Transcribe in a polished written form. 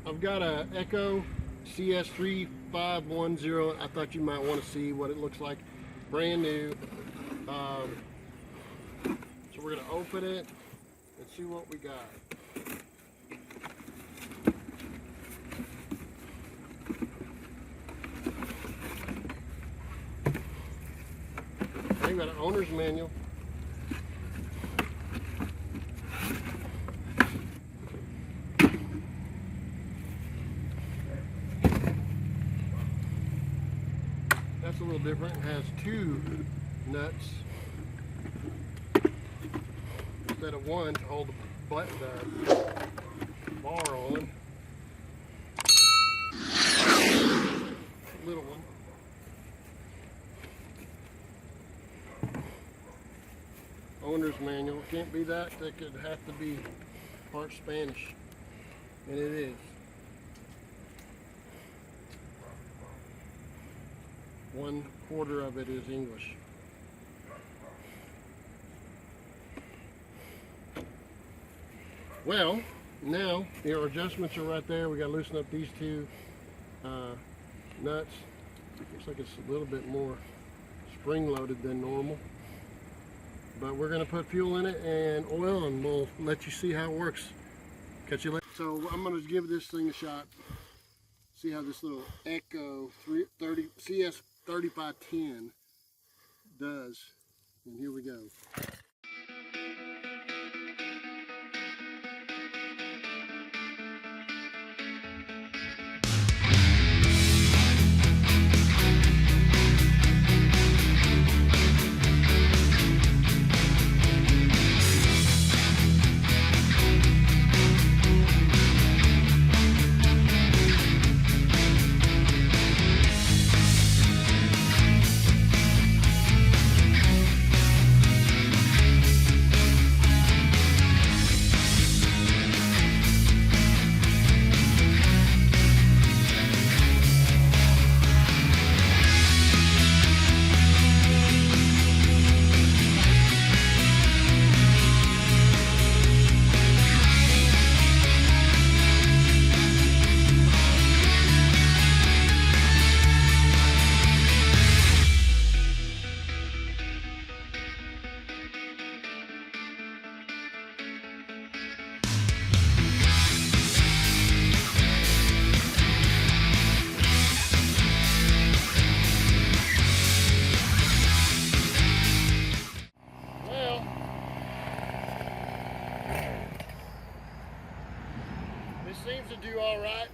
I've got a Echo CS3510. I thought you might want to see what it looks like, brand new. So we're going to open it and see what we got. Okay, we got an owner's manual. That's a little different. It has two nuts instead of one to hold the bar on. Little one. Owner's manual. Can't be that. That could have to be part Spanish, and it is. 1/4 of it is English. Well, now your adjustments are right there. We got to loosen up these two nuts. Looks like it's a little bit more spring-loaded than normal. But we're going to put fuel in it and oil, and we'll let you see how it works. Catch you later. So I'm going to give this thing a shot. See how this little Echo CS3510 does. And here we go. Seems to do all right.